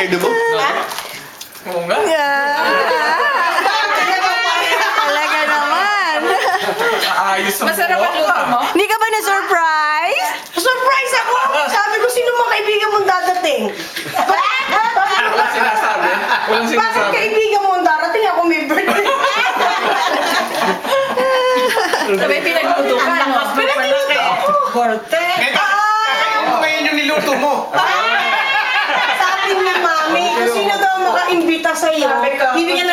kay Dumo? Oo nga. Talaga naman. Ayos ang Masarap ang luto mo? Hindi ka ba na-surprise? Surprise ako! Sabi ko, sino mga kaibigan mong dadating? Walang sinasabi. Walang Bakit sinasabi. kaibigan mo ang darating? Ako may birthday. Sabay pinagluto ka, no? Pinagluto ako. Korte! Kakain mo ngayon yung niluto mo! Sabi ni Mami, kung sino daw makaimbita sa'yo, bibigyan